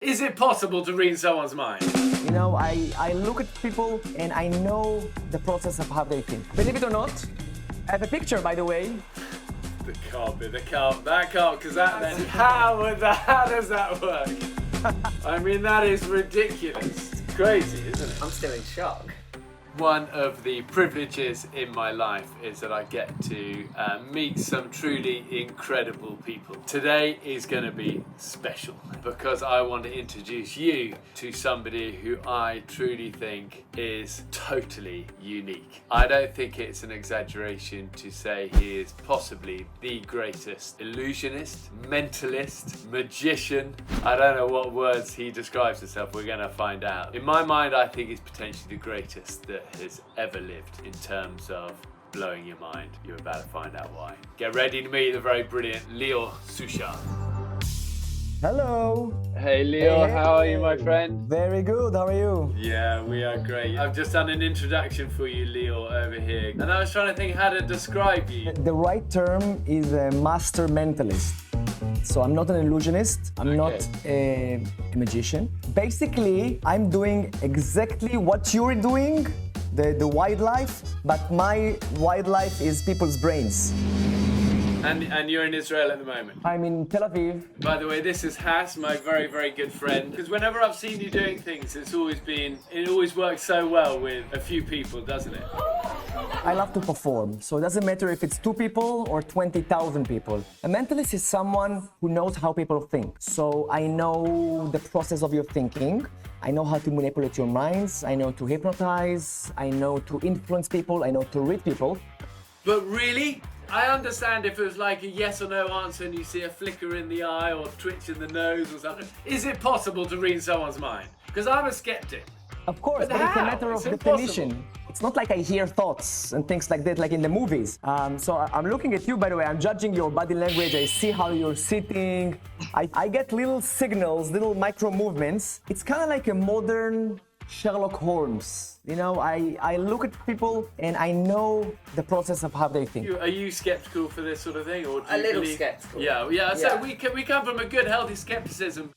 Is it possible to read someone's mind? You know, I look at people and I know the process of how they think. Believe it or not, I have a picture, by the way. That can't, because that then, how does that work? I mean, that is ridiculous. It's crazy, isn't it? I'm still in shock. One of the privileges in my life is that I get to meet some truly incredible people. Today is going to be special because I want to introduce you to somebody who I truly think is totally unique. I don't think it's an exaggeration to say he is possibly the greatest illusionist, mentalist, magician. I don't know what words he describes himself, we're going to find out. In my mind, I think he's potentially the greatest that has ever lived in terms of blowing your mind. You're about to find out why. Get ready to meet the very brilliant Lior Suchard. Hello. Hey Lior, Hey. how are you, my friend? Very good, how are you? Yeah, we are great. I've just done an introduction for you, Lior, over here. And I was trying to think how to describe you. The right term is a master mentalist. So I'm not an illusionist, I'm not a magician. Basically, I'm doing exactly what you're doing, the wildlife, but my wildlife is people's brains. And you're in Israel at the moment. I'm in Tel Aviv. By the way, this is Has, my very, very good friend. Because whenever I've seen you doing things, it always works so well with a few people, doesn't it? I love to perform, so it doesn't matter if it's 2 people or 20,000 people. A mentalist is someone who knows how people think. So I know the process of your thinking. I know how to manipulate your minds. I know to hypnotize. I know to influence people. I know to read people. But really? I understand if it was like a yes or no answer and you see a flicker in the eye or twitch in the nose or something. Is it possible to read someone's mind? Because I'm a skeptic. Of course, but it's a how? matter of It's impossible. definition. It's not like I hear thoughts and things like that, like in the movies. So I'm looking at you, by the way. I'm judging your body language. I see how you're sitting. I get little signals, little micro movements. It's kind of like a modern Sherlock Holmes. You know, I look at people and I know the process of how they think. Are you skeptical for this sort of thing? Or do A you little believe... skeptical. Yeah. So Yeah. we come from a good, healthy skepticism.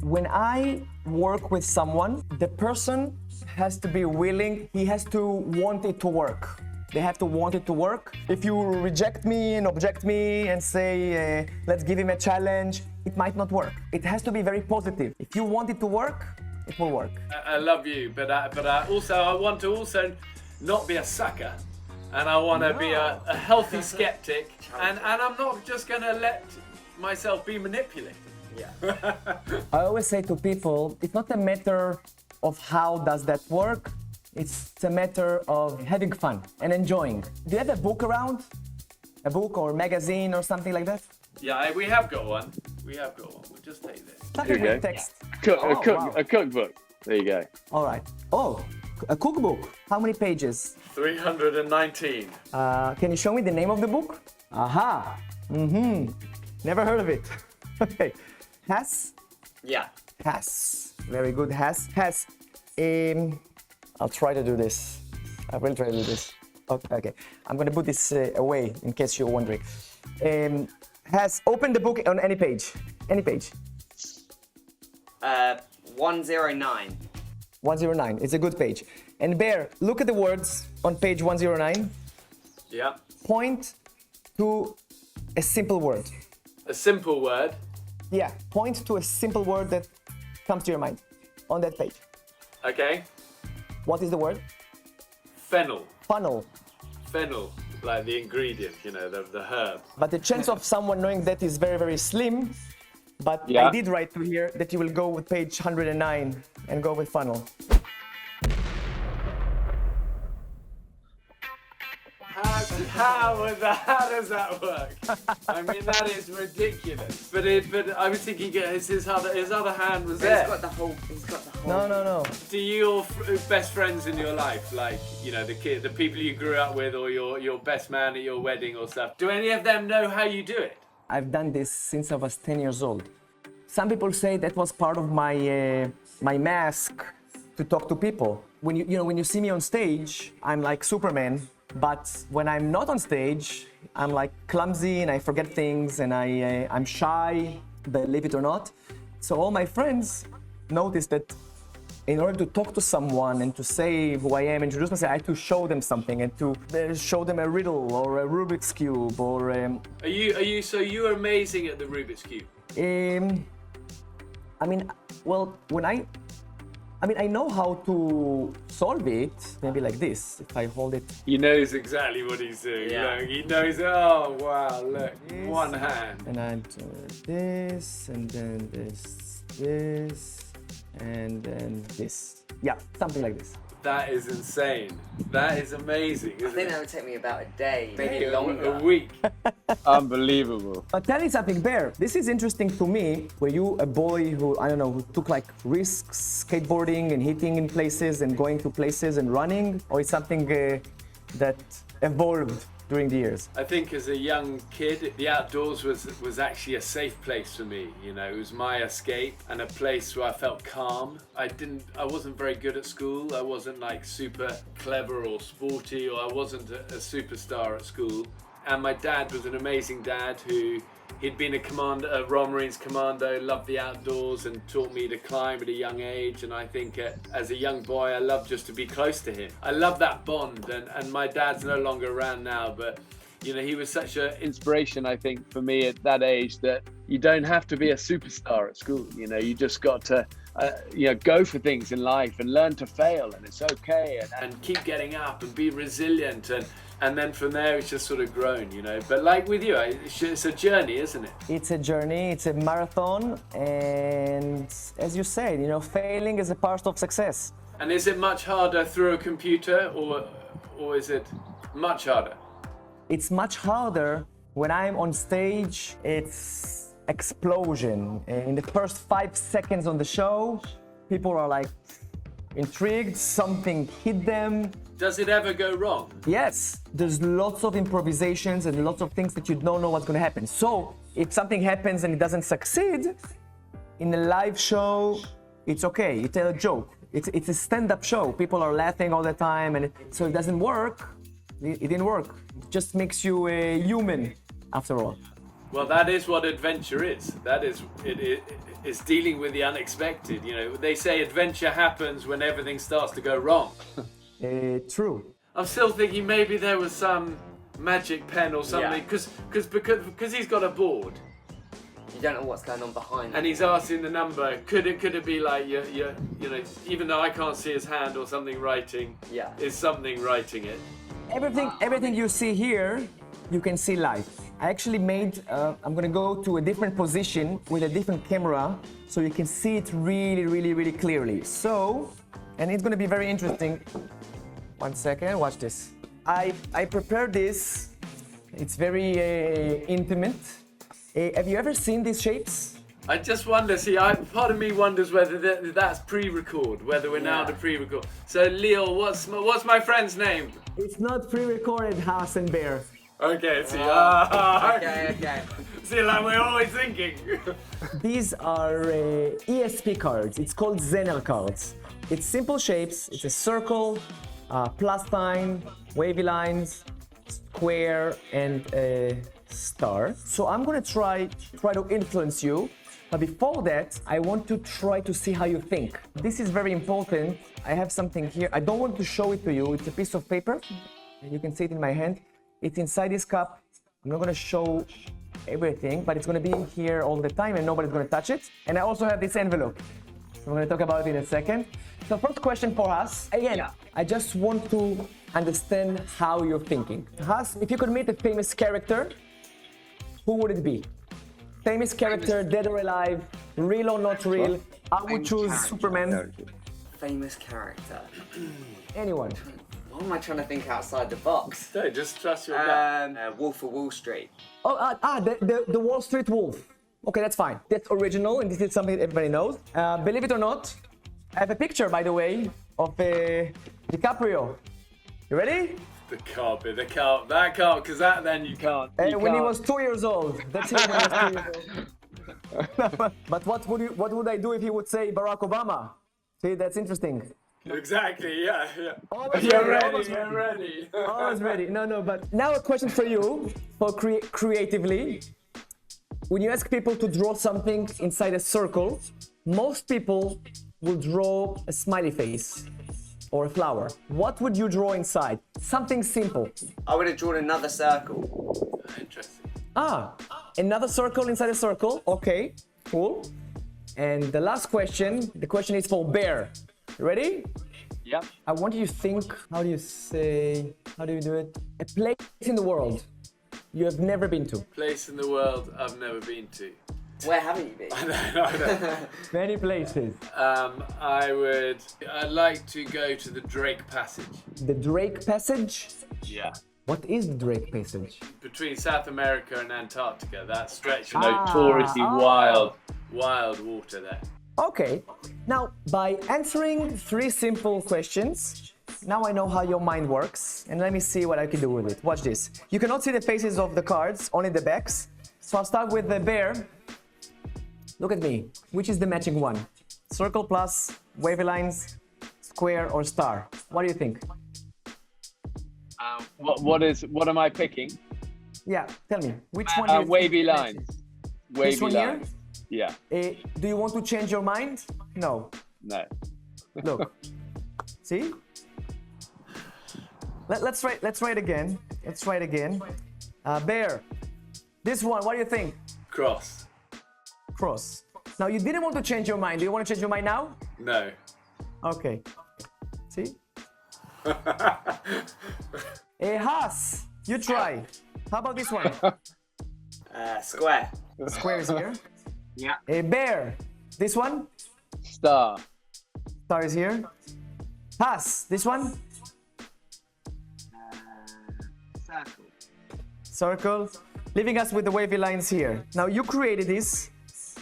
When I work with someone, the person has to be willing, he has to want it to work. They have to want it to work. If you reject me and object me and say, let's give him a challenge, it might not work. It has to be very positive. If you want it to work, it will work. I love you, but I want to also not be a sucker. And I want to be a healthy skeptic. And I'm not just going to let myself be manipulated. Yeah. I always say to people, it's not a matter of how does that work, it's a matter of having fun and enjoying. Do you have a book around? A book or magazine or something like that? Yeah, we have got one. We'll just take this. Something Here you with go. text. A Wow. cookbook. There you go. All right. Oh, a cookbook. How many pages? 319. Can you show me the name of the book? Aha. Never heard of it. Okay. Has? Yeah. Has. Very good. Has. I'll try to do this. I will try to do this. Okay. I'm going to put this away in case you're wondering. Has open the book on any page. Any page. 109. 109. It's a good page. And Bear, look at the words on page 109. Yeah. Point to a simple word. A simple word. Yeah, point to a simple word that comes to your mind on that page. Okay. What is the word? Fennel. Funnel. Fennel, like the ingredient, the herb. But the chance of someone knowing that is very, very slim. But Yeah. I did write to here that you will go with page 109 and go with funnel. How does that work? I mean, that is ridiculous. But I was thinking his other hand was He's there. got the whole. No. Do your best friends in your life, like the people you grew up with, or your best man at your wedding or stuff, do any of them know how you do it? I've done this since I was 10 years old. Some people say that was part of my mask to talk to people. When you see me on stage, I'm like Superman. But when I'm not on stage, I'm like clumsy and I forget things and I'm shy, believe it or not. So all my friends noticed that in order to talk to someone and to say who I am, introduce myself, I had to show them something and to show them a riddle or a Rubik's Cube or... So you're amazing at the Rubik's Cube? I mean, well, I know how to solve it, maybe like this, if I hold it. He knows exactly what he's doing. Yeah. Look, he knows, oh wow, look, This. one hand. And I do this, and then this, and then this. Yeah, something like this. That is insane. That is amazing, I isn't think it? that would take me about a day, maybe A longer. week. Unbelievable. But tell me something, Bear. This is interesting to me. Were you a boy who, I don't know, who took like risks, skateboarding and hitting in places and going to places and running? Or it's something that evolved during the years? I think as a young kid, the outdoors was actually a safe place for me. You know, it was my escape and a place where I felt calm. I wasn't very good at school. I wasn't like super clever or sporty, or I wasn't a superstar at school. And my dad was an amazing dad he'd been a Royal Marines commando, loved the outdoors and taught me to climb at a young age. And I think as a young boy, I loved just to be close to him. I love that bond, and my dad's no longer around now, but you know, he was such an Inspiration, I think, for me at that age, that you don't have to be a superstar at school. You know, you just got to, go for things in life and learn to fail, and it's okay. and keep getting up and be resilient, and then from there it's just sort of grown, you know. But like with you, it's a journey, isn't it? It's a journey, it's a marathon, and as you said, you know, failing is a part of success. And is it much harder through a computer, or is it much harder? It's much harder when I'm on stage. It's explosion. In the first 5 seconds on the show, people are like intrigued, something hit them. Does it ever go wrong? Yes, there's lots of improvisations and lots of things that you don't know what's going to happen. So if something happens and it doesn't succeed, in a live show, it's okay. You tell a joke. It's a stand-up show. People are laughing all the time, and so it doesn't work. It didn't work. It just makes you a human, after all. Well, that is what adventure is. That is it's dealing with the unexpected. You know, they say adventure happens when everything starts to go wrong. True. I'm still thinking maybe there was some magic pen or something, because he's got a board You don't know what's going on behind and it. he's asking the number. Could it be like you know, even though I can't see his hand or something writing, Yeah. is something writing it? Everything you see here, you can see live. I actually made, I'm gonna go to a different position with a different camera so you can see it really clearly. So, and it's gonna be very interesting. 1 second, watch this. I prepared this. It's very intimate. Have you ever seen these shapes? I just wonder, part of me wonders whether that's pre-record, whether we're now Yeah. to pre-record. So Lior, what's my friend's name? It's not pre-recorded, Haas and Bear. Okay, see. Okay. See, like we're always thinking. These are ESP cards. It's called Zener cards. It's simple shapes. It's a circle, plus sign, wavy lines, square, and a star. So I'm gonna try to influence you. But before that, I want to try to see how you think. This is very important. I have something here. I don't want to show it to you. It's a piece of paper. And you can see it in my hand. It's inside this cup. I'm not gonna show everything, but it's gonna be in here all the time and nobody's gonna touch it. And I also have this envelope. So I'm gonna talk about it in a second. So first question for us. Again, I just want to understand how you're thinking. Has, if you could meet a famous character, who would it be? Famous character, dead or alive, real or not real. I would Famous choose character. Superman. Famous character. Anyone. What am I trying to think outside the box? Don't just trust your gut. Wolf of Wall Street. Oh, the Wall Street Wolf. Okay, that's fine. That's original, and this is something everybody knows. Believe it or not, I have a picture, by the way, of DiCaprio. You ready? That can't, because that then you can't. When he was 2 years old. That's him when he was 2 years old. But what would I do if he would say Barack Obama? See, that's interesting. Exactly, yeah. Always You're ready, ready. Always ready. No, but now a question for you, for creatively. when you ask people to draw something inside a circle, most people will draw a smiley face or a flower. What would you draw inside? Something simple. I would have drawn another circle. Interesting. Another circle inside a circle. Okay, cool. And the last question, the question is for Bear. You ready? Yeah. I want you to think, how do you do it? A place in the world you have never been to. Place in the world I've never been to. Where haven't you been? I know. Many places. I'd like to go to the Drake Passage. The Drake Passage? Yeah. What is the Drake Passage? Between South America and Antarctica, that stretch of Notoriously wild water there. Okay. Now, by answering 3 simple questions, now I know how your mind works, and let me see what I can do with it. Watch this. You cannot see the faces of the cards, only the backs. So I'll start with the Bear. Look at me. Which is the matching one? Circle plus, wavy lines, square, or star? What do you think? What am I picking? Yeah, tell me. Which one do you Wavy think lines. Wavy This one lines. here? Yeah. Do you want to change your mind? No. No. Look. See? Let's try it again. Let's try it again. Bear. This one, what do you think? Cross. Cross. Now, you didn't want to change your mind. Do you want to change your mind now? No. Okay. See? Haas, you try. How about this one? Square. Square is here. Yeah. Bear. This one? Star. Star is here. Haas, this one? Circle. Circle. Leaving us with the wavy lines here. Now, you created this.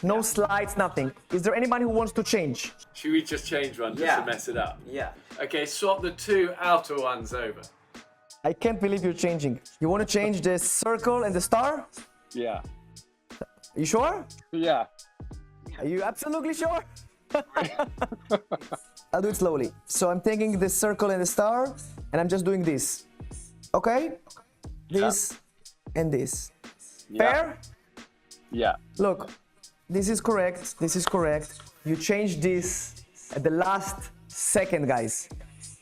No slides, nothing. Is there anybody who wants to change? Should we just change one just to mess it up? Yeah. Okay, swap the 2 outer ones over. I can't believe you're changing. You want to change the circle and the star? Yeah. You sure? Yeah. Are you absolutely sure? I'll do it slowly. So I'm taking the circle and the star, and I'm just doing this. Okay? This and this. Fair? Yeah. Look, this is correct. This is correct. You changed this at the last second, guys.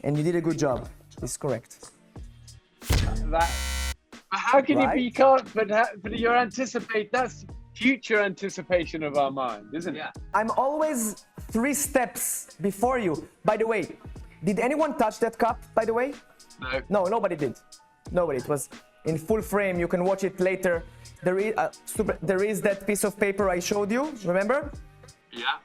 And you did a good job. This is correct. How can Right? you can't, but you're that's future anticipation of our mind, isn't it? Yeah. I'm always 3 steps before you. By the way, did anyone touch that cup, by the way? No. No, nobody did. Nobody. It was in full frame. You can watch it later. There is that piece of paper I showed you, remember? Yeah.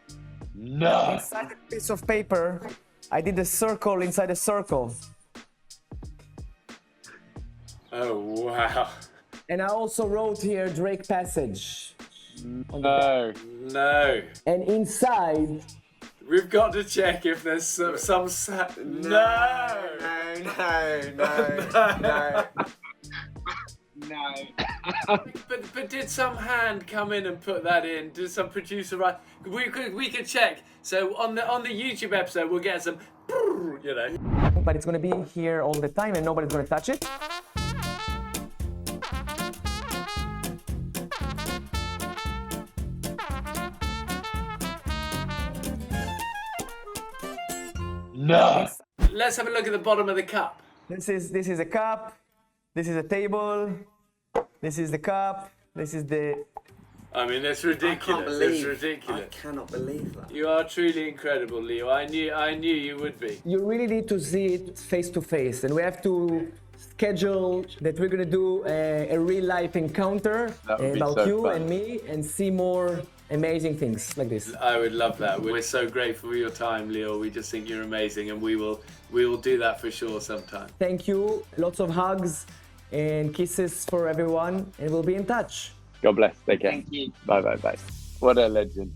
No. Inside the piece of paper, I did a circle inside a circle. Oh, wow. And I also wrote here Drake Passage. No. No. And inside, We've got to check if there's some No! No. But did some hand come in and put that in? Did some producer write? We could check. So on the YouTube episode, we'll get some, you know. but it's gonna be here all the time and nobody's gonna touch it. No. Let's have a look at the bottom of the cup. This is a cup. This is a table. This is the cup. This is the. I mean, it's I can't ridiculous. It's believe. ridiculous. I cannot believe that. You are truly incredible, Leo. I knew you would be. You really need to see it face to face, and we have to schedule that we're gonna do a real life encounter That would be about so you fun. and me, and see more amazing things like this. I would love that. We're so grateful for your time, Leo. We just think you're amazing, and we will do that for sure sometime. Thank you. Lots of hugs and kisses for everyone, and we'll be in touch. God bless. Take care. Thank you. Bye. What a legend.